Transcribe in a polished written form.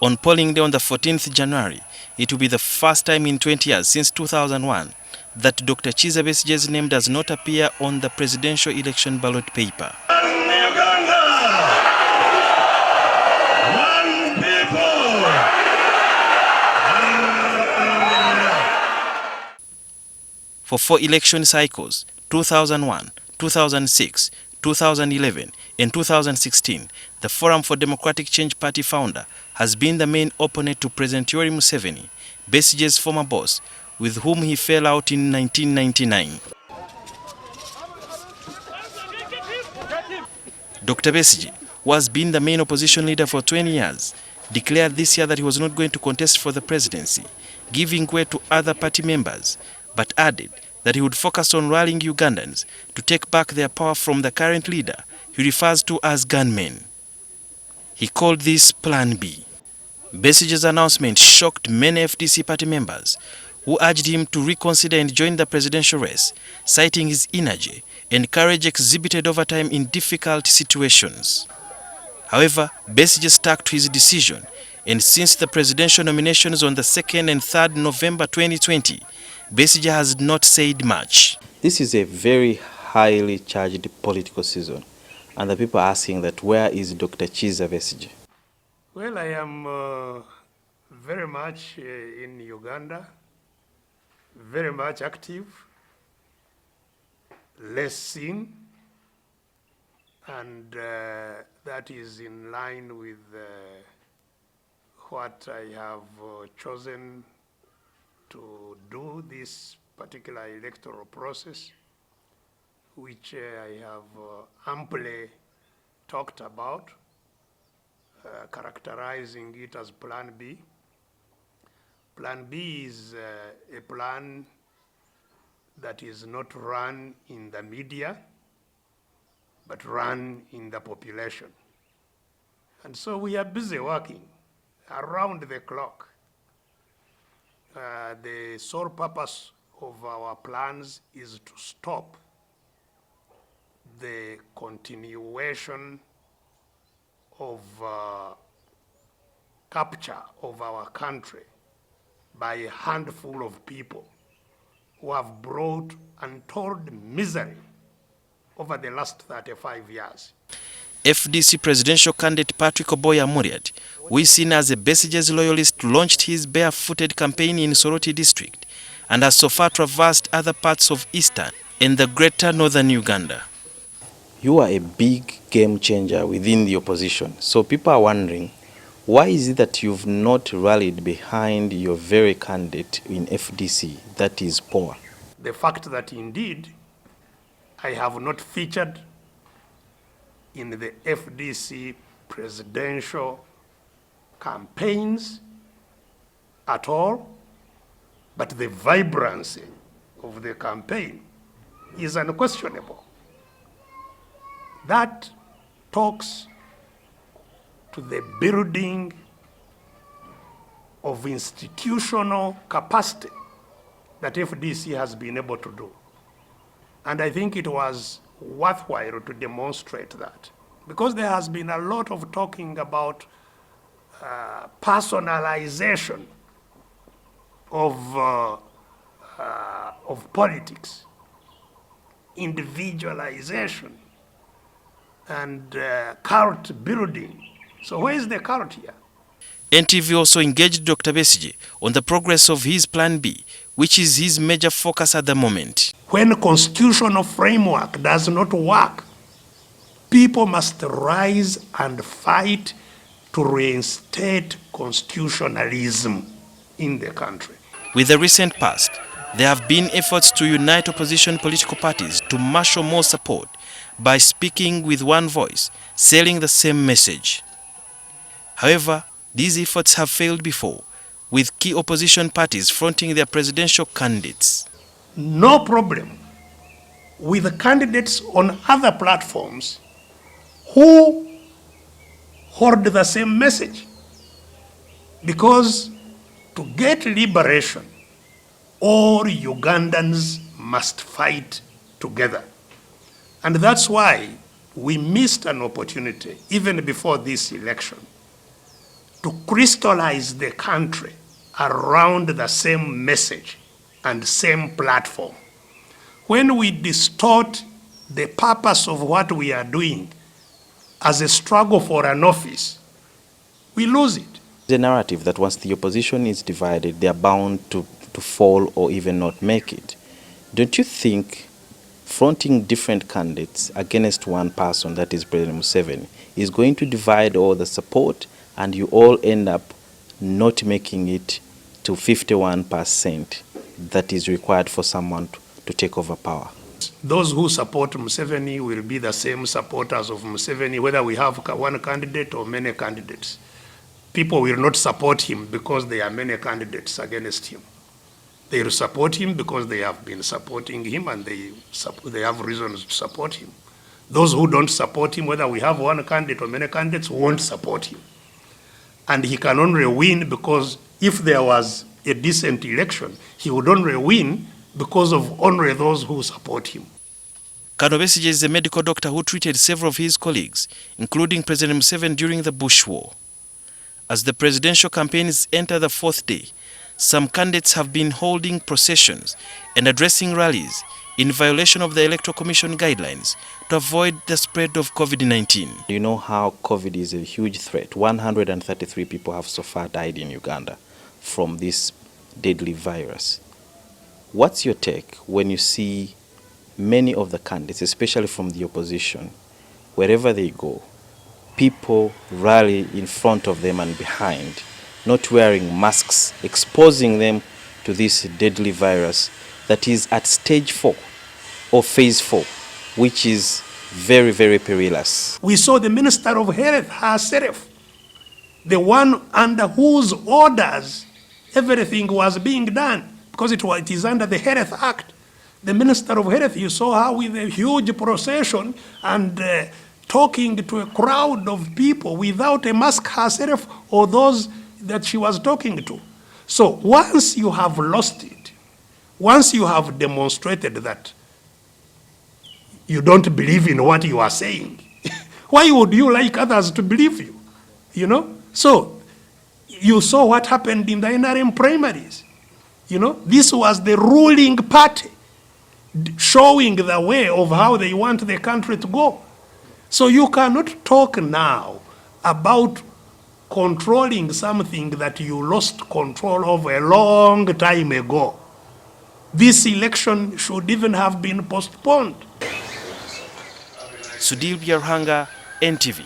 On polling day on the 14th January, it will be the first time in 20 years since 2001 that Dr. Kizza Besigye's name does not appear on the presidential election ballot paper. For 4 election cycles, 2001, 2006, 2011, and 2016, the Forum for Democratic Change Party founder has been the main opponent to President Yoweri Museveni, Besigye's former boss, with whom he fell out in 1999. Dr. Besigye, who has been the main opposition leader for 20 years, declared this year that he was not going to contest for the presidency, giving way to other party members, but added that he would focus on rallying Ugandans to take back their power from the current leader, he refers to as gunmen. He called this Plan B. Besigye's announcement shocked many FDC party members, who urged him to reconsider and join the presidential race, citing his energy and courage exhibited over time in difficult situations. However, Besigye stuck to his decision, and since the presidential nominations on the 2nd and 3rd November 2020, Besigye has not said much. This is a very highly charged political season, and the people are asking that where is Dr. Kizza Besigye? Well, I am very much in Uganda, very much active, less seen, and that is in line with what I have chosen to do this particular electoral process, which I have amply talked about, characterizing it as Plan B. Plan B is a plan that is not run in the media, but run in the population. And so we are busy working around the clock. The sole purpose of our plans is to stop the continuation of capture of our country by a handful of people who have brought untold misery over the last 35 years. FDC Presidential candidate Patrick Oboi Amuriat, who is seen as a Besigye's loyalist, launched his barefooted campaign in Soroti district and has so far traversed other parts of eastern and the greater northern Uganda. You are a big game changer within the opposition. So people are wondering, why is it that you've not rallied behind your very candidate in FDC, that is poor? The fact that indeed I have not featured in the FDC presidential campaigns at all, but the vibrancy of the campaign is unquestionable. That talks to the building of institutional capacity that FDC has been able to do. And I think it was worthwhile to demonstrate that, because there has been a lot of talking about personalization of politics, individualization, and cult building. So where is the cult here? NTV also engaged Dr. Besigye on the progress of his Plan B, which is his major focus at the moment. When constitutional framework does not work, people must rise and fight to reinstate constitutionalism in the country. With the recent past, there have been efforts to unite opposition political parties to marshal more support by speaking with one voice, selling the same message. However, these efforts have failed before, with key opposition parties fronting their presidential candidates. No problem with the candidates on other platforms who hold the same message. Because to get liberation, all Ugandans must fight together. And that's why we missed an opportunity, even before this election, to crystallize the country around the same message and same platform. When we distort the purpose of what we are doing as a struggle for an office, we lose it. The narrative that once the opposition is divided, they are bound to fall or even not make it. Don't you think fronting different candidates against one person, that is President Museveni, is going to divide all the support and you all end up not making it to 51% that is required for someone to take over power? Those who support Museveni will be the same supporters of Museveni, whether we have one candidate or many candidates. People will not support him because there are many candidates against him. They will support him because they have been supporting him and they have reasons to support him. Those who don't support him, whether we have one candidate or many candidates, won't support him. And he can only win because if there was a decent election, he would only win because of only those who support him. Kizza Besigye is a medical doctor who treated several of his colleagues, including President Museveni during the Bush War. As the presidential campaigns enter the fourth day, some candidates have been holding processions and addressing rallies in violation of the Electoral Commission guidelines to avoid the spread of COVID-19. You know how COVID is a huge threat. 133 people have so far died in Uganda from this deadly virus. What's your take when you see many of the candidates, especially from the opposition, wherever they go, people rally in front of them and behind, not wearing masks, exposing them to this deadly virus that is at stage 4 or phase 4, which is very, very perilous? We saw the Minister of Health herself, the one under whose orders everything was being done, because it is under the Health Act. The Minister of Health, you saw her with a huge procession and talking to a crowd of people without a mask herself or those that she was talking to. So once you have lost it, once you have demonstrated that you don't believe in what you are saying, why would you like others to believe you? You know? So you saw what happened in the NRM primaries. You know, this was the ruling party showing the way of how they want the country to go. So you cannot talk now about controlling something that you lost control of a long time ago. This election should even have been postponed. Sudhir Byaruhanga, NTV.